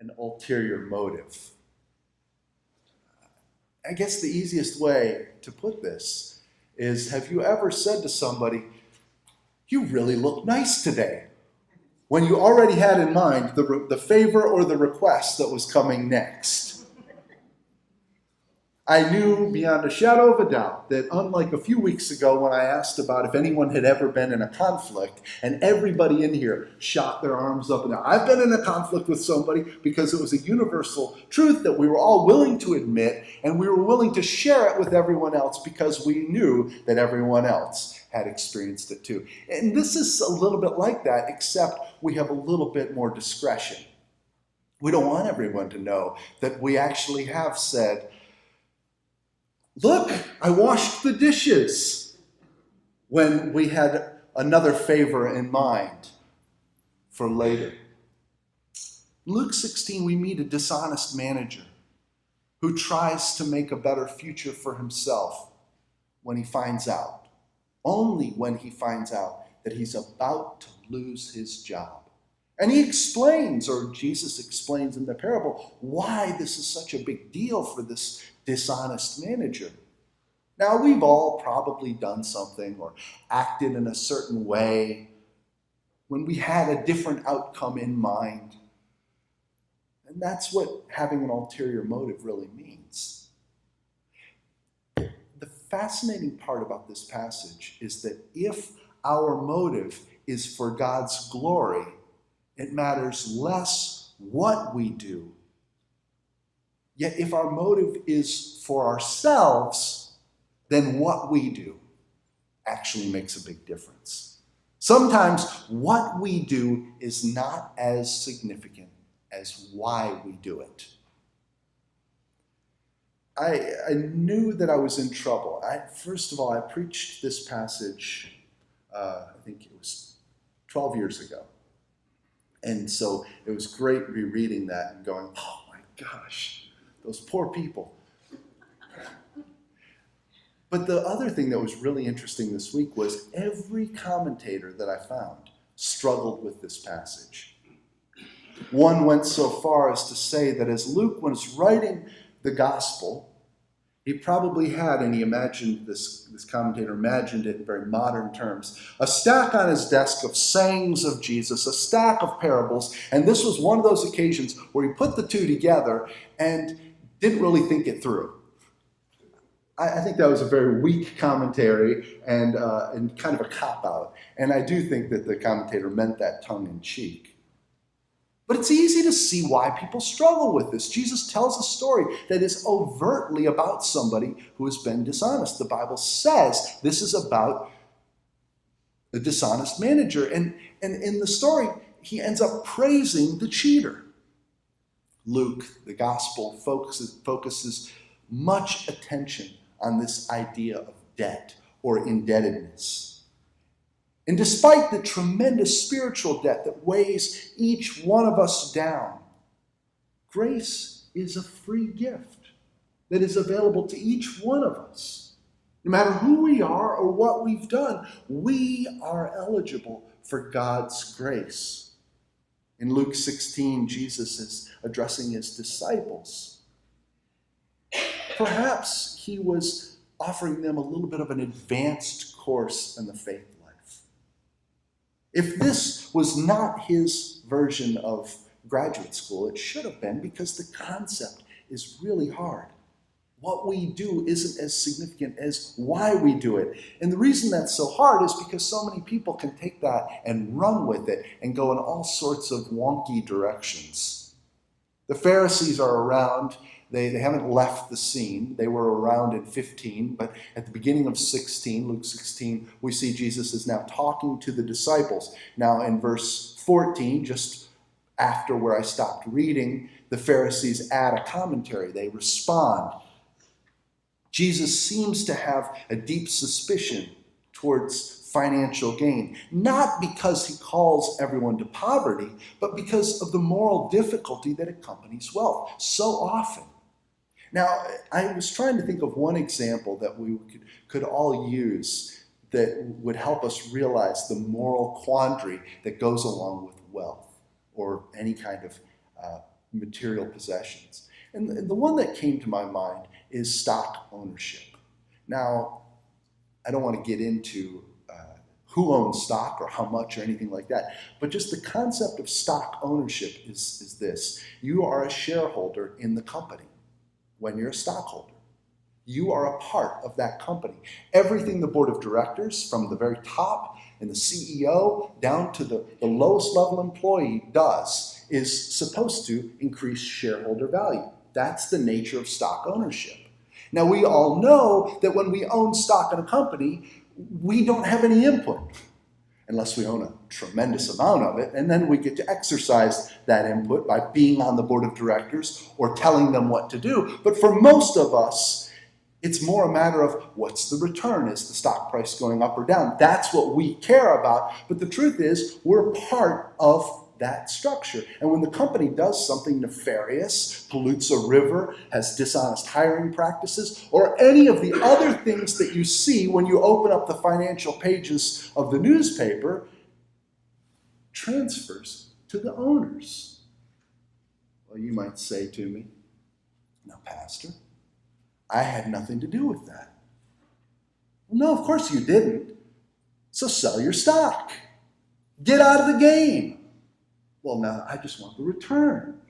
an ulterior motive. I guess the easiest way to put this is, have you ever said to somebody, "You really look nice today," when you already had in mind the favor or the request that was coming next? I knew beyond a shadow of a doubt that, unlike a few weeks ago when I asked about if anyone had ever been in a conflict, and everybody in here shot their arms up and down. I've been in a conflict with somebody, because it was a universal truth that we were all willing to admit, and we were willing to share it with everyone else because we knew that everyone else had experienced it too. And this is a little bit like that, except we have a little bit more discretion. We don't want everyone to know that we actually have said, "Look, I washed the dishes," when we had another favor in mind for later. In Luke 16, we meet a dishonest manager who tries to make a better future for himself when he finds out, only when he finds out that he's about to lose his job. And he explains, or Jesus explains in the parable, why this is such a big deal for this dishonest manager. Now, we've all probably done something or acted in a certain way when we had a different outcome in mind. And that's what having an ulterior motive really means. The fascinating part about this passage is that if our motive is for God's glory, it matters less what we do. Yet if our motive is for ourselves, then what we do actually makes a big difference. Sometimes what we do is not as significant as why we do it. I knew that I was in trouble. First of all, I preached this passage, I think it was 12 years ago. And so it was great rereading that and going, "Oh my gosh, those poor people." But the other thing that was really interesting this week was every commentator that I found struggled with this passage. One went so far as to say that as Luke was writing the gospel, he probably had, and he imagined this commentator imagined it in very modern terms, a stack on his desk of sayings of Jesus, a stack of parables, and this was one of those occasions where he put the two together and didn't really think it through. I think that was a very weak commentary and kind of a cop-out. And I do think that the commentator meant that tongue-in-cheek. But it's easy to see why people struggle with this. Jesus tells a story that is overtly about somebody who has been dishonest. The Bible says this is about a dishonest manager. And in the story, he ends up praising the cheater. Luke, the gospel, focuses much attention on this idea of debt or indebtedness. And despite the tremendous spiritual debt that weighs each one of us down, grace is a free gift that is available to each one of us. No matter who we are or what we've done, we are eligible for God's grace. In Luke 16, Jesus is addressing his disciples. Perhaps he was offering them a little bit of an advanced course in the faith life. If this was not his version of graduate school, it should have been, because the concept is really hard. What we do isn't as significant as why we do it. And the reason that's so hard is because so many people can take that and run with it and go in all sorts of wonky directions. The Pharisees are around. They haven't left the scene. They were around in 15, but at the beginning of 16, Luke 16, we see Jesus is now talking to the disciples. Now in verse 14, just after where I stopped reading, the Pharisees add a commentary. They respond. Jesus seems to have a deep suspicion towards financial gain, not because he calls everyone to poverty, but because of the moral difficulty that accompanies wealth so often. Now, I was trying to think of one example that we could all use that would help us realize the moral quandary that goes along with wealth or any kind of material possessions. And the one that came to my mind is stock ownership. Now, I don't want to get into who owns stock or how much or anything like that, but just the concept of stock ownership is this. You are a shareholder in the company when you're a stockholder. You are a part of that company. Everything the board of directors, from the very top and the CEO down to the lowest level employee does, is supposed to increase shareholder value. That's the nature of stock ownership. Now, we all know that when we own stock in a company, we don't have any input, unless we own a tremendous amount of it, and then we get to exercise that input by being on the board of directors or telling them what to do. But for most of us, it's more a matter of what's the return? Is the stock price going up or down? That's what we care about. But the truth is, we're part of that structure. And when the company does something nefarious, pollutes a river, has dishonest hiring practices, or any of the other things that you see when you open up the financial pages of the newspaper, transfers to the owners. Well, you might say to me, now, Pastor, I had nothing to do with that. Well, no, of course you didn't. So sell your stock. Get out of the game. Well, now I just want the return.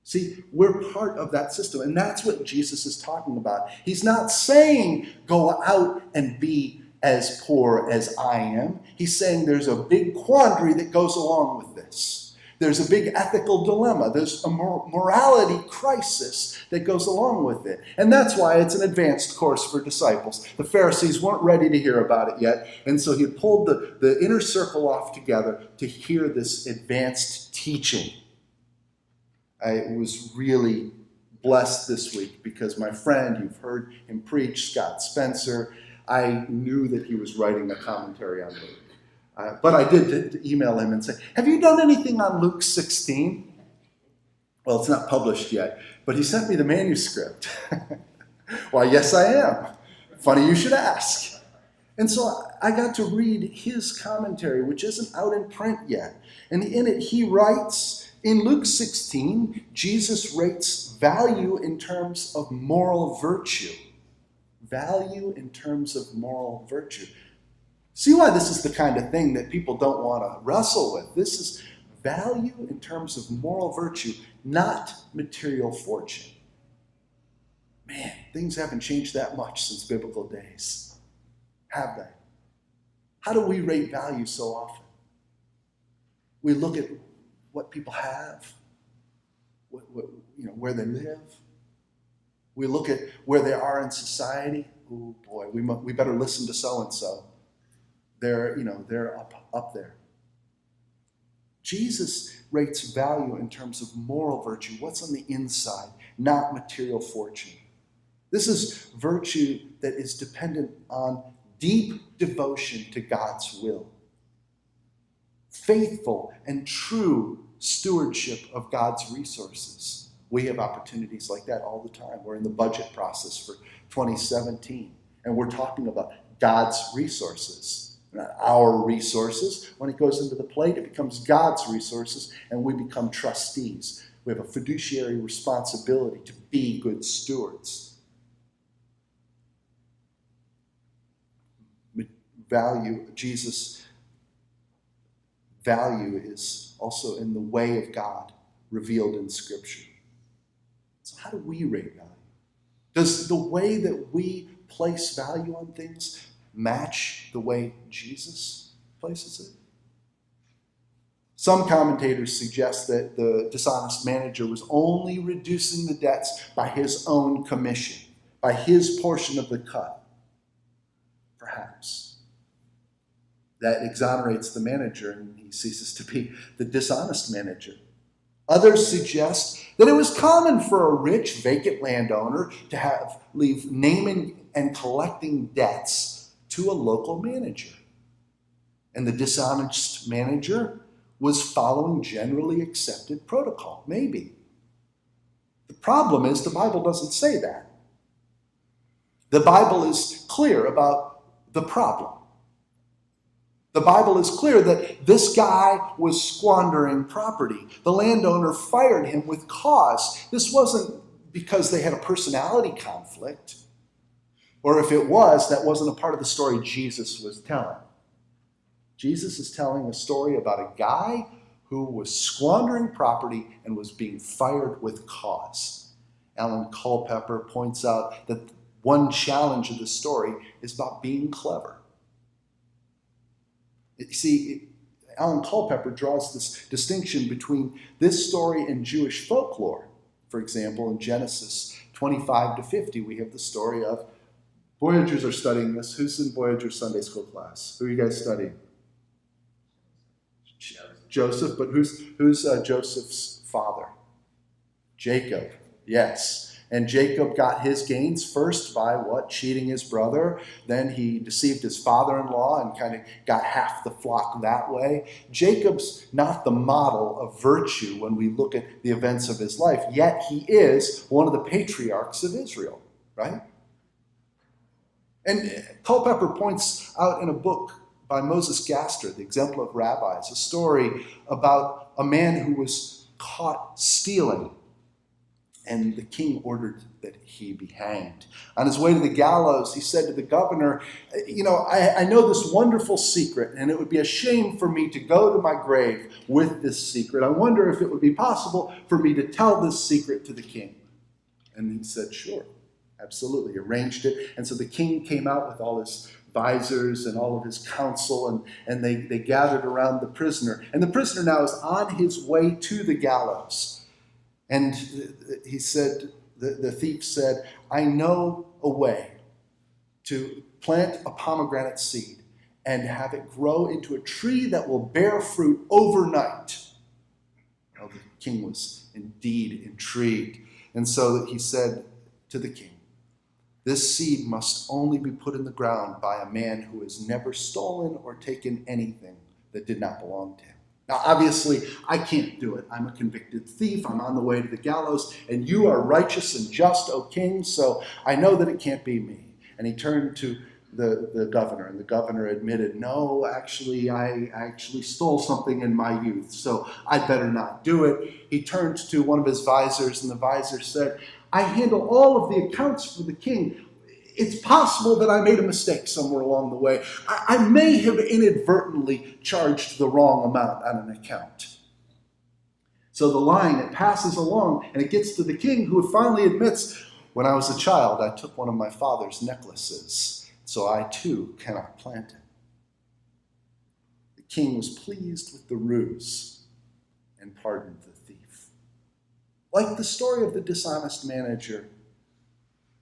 See, we're part of that system, and that's what Jesus is talking about. He's not saying go out and be as poor as I am. He's saying there's a big quandary that goes along with this. There's a big ethical dilemma. There's a morality crisis that goes along with it. And that's why it's an advanced course for disciples. The Pharisees weren't ready to hear about it yet, and so he pulled the inner circle off together to hear this advanced teaching. I was really blessed this week because my friend, you've heard him preach, Scott Spencer, I knew that he was writing a commentary on Luke. But I did email him and say, have you done anything on Luke 16? Well, it's not published yet, but he sent me the manuscript. Why, yes, I am. Funny you should ask. And so I got to read his commentary, which isn't out in print yet. And in it, he writes, in Luke 16, Jesus rates value in terms of moral virtue. Value in terms of moral virtue. See why this is the kind of thing that people don't want to wrestle with. This is value in terms of moral virtue, not material fortune. Man, things haven't changed that much since biblical days, have they? How do we rate value so often? We look at what people have, where they live. We look at where they are in society. Oh boy, we better listen to so-and-so. They're up there. Jesus rates value in terms of moral virtue, what's on the inside, not material fortune. This is virtue that is dependent on deep devotion to God's will. Faithful and true stewardship of God's resources. We have opportunities like that all the time. We're in the budget process for 2017, and we're talking about God's resources. Not our resources. When it goes into the plate, it becomes God's resources, and we become trustees. We have a fiduciary responsibility to be good stewards. Jesus' value is also in the way of God revealed in Scripture. So how do we rate value? Does the way that we place value on things match the way Jesus places it? Some commentators suggest that the dishonest manager was only reducing the debts by his own commission, by his portion of the cut. Perhaps. That exonerates the manager and he ceases to be the dishonest manager. Others suggest that it was common for a rich, vacant landowner to leave naming and collecting debts to a local manager. And the dishonest manager was following generally accepted protocol, maybe. The problem is the Bible doesn't say that. The Bible is clear about the problem. The Bible is clear that this guy was squandering property. The landowner fired him with cause. This wasn't because they had a personality conflict, or if it was, that wasn't a part of the story Jesus was telling. Jesus is telling a story about a guy who was squandering property and was being fired with cause. Alan Culpepper points out that one challenge of the story is about being clever. You see, Alan Culpepper draws this distinction between this story and Jewish folklore. For example, in Genesis 25 to 50, we have the story of, Voyagers are studying this. Who's in Voyager Sunday School class? Who are you guys studying? Joseph, but who's Joseph's father? Jacob, yes. And Jacob got his gains first by what? Cheating his brother. Then he deceived his father-in-law and kind of got half the flock that way. Jacob's not the model of virtue when we look at the events of his life, yet he is one of the patriarchs of Israel, right? And Culpepper points out in a book by Moses Gaster, The Exemplar of Rabbis, a story about a man who was caught stealing. And the king ordered that he be hanged. On his way to the gallows, he said to the governor, I know this wonderful secret, and it would be a shame for me to go to my grave with this secret. I wonder if it would be possible for me to tell this secret to the king. And he said, sure, absolutely. He arranged it. And so the king came out with all his advisors and all of his counsel, and they gathered around the prisoner. And the prisoner now is on his way to the gallows. And he said, the thief said, I know a way to plant a pomegranate seed and have it grow into a tree that will bear fruit overnight. Well, the king was indeed intrigued. And so he said to the king, this seed must only be put in the ground by a man who has never stolen or taken anything that did not belong to him. Now, obviously, I can't do it. I'm a convicted thief. I'm on the way to the gallows, and you are righteous and just, O king, so I know that it can't be me. And he turned to the governor, and the governor admitted, no, actually, I actually stole something in my youth, so I'd better not do it. He turned to one of his visors, and the visor said, I handle all of the accounts for the king. It's possible that I made a mistake somewhere along the way. I may have inadvertently charged the wrong amount on an account. So the line, it passes along, and it gets to the king, who finally admits, when I was a child, I took one of my father's necklaces, so I too cannot plant it. The king was pleased with the ruse and pardoned the thief. Like the story of the dishonest manager,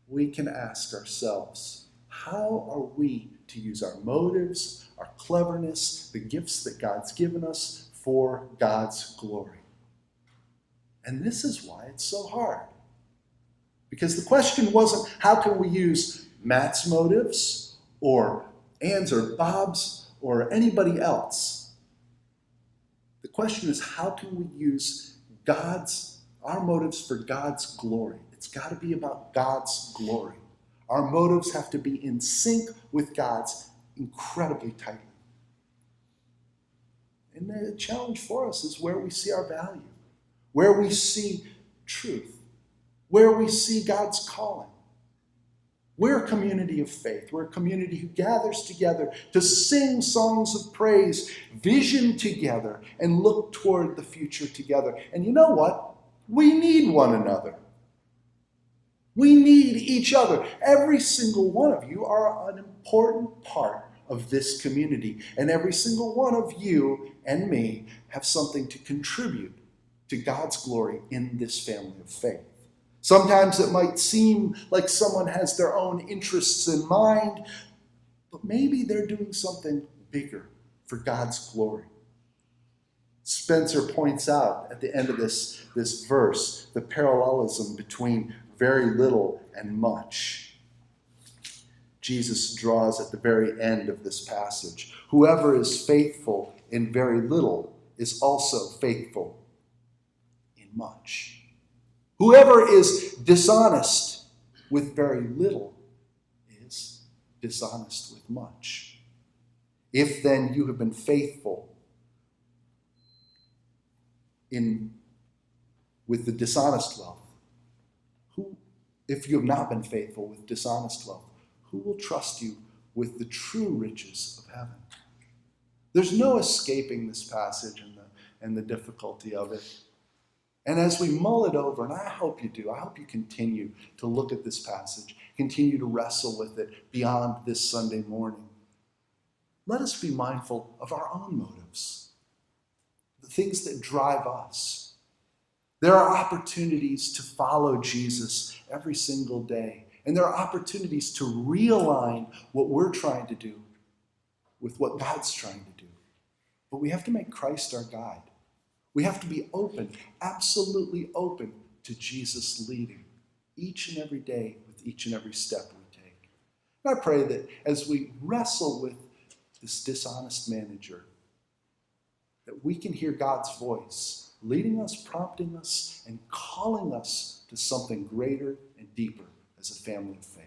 we can ask ourselves, how are we to use our motives, our cleverness, the gifts that God's given us for God's glory? And this is why it's so hard. Because the question wasn't, how can we use Matt's motives or Ann's or Bob's or anybody else? The question is, how can we use our motives for God's glory? It's got to be about God's glory. Our motives have to be in sync with God's incredibly tightly. And the challenge for us is where we see our value, where we see truth, where we see God's calling. We're a community of faith. We're a community who gathers together to sing songs of praise, vision together, and look toward the future together. And you know what? We need one another. We need each other. Every single one of you are an important part of this community. And every single one of you and me have something to contribute to God's glory in this family of faith. Sometimes it might seem like someone has their own interests in mind, but maybe they're doing something bigger for God's glory. Spencer points out at the end of this verse the parallelism between very little and much. Jesus draws at the very end of this passage. Whoever is faithful in very little is also faithful in much. Whoever is dishonest with very little is dishonest with much. If then you have been faithful with the dishonest wealth, if you have not been faithful with dishonest wealth, who will trust you with the true riches of heaven? There's no escaping this passage and the difficulty of it. And as we mull it over, and I hope you do, I hope you continue to look at this passage, continue to wrestle with it beyond this Sunday morning. Let us be mindful of our own motives, the things that drive us. There are opportunities to follow Jesus every single day, and there are opportunities to realign what we're trying to do with what God's trying to do. But we have to make Christ our guide. We have to be open, absolutely open to Jesus leading each and every day with each and every step we take. And I pray that as we wrestle with this dishonest manager, that we can hear God's voice leading us, prompting us, and calling us to something greater and deeper as a family of faith.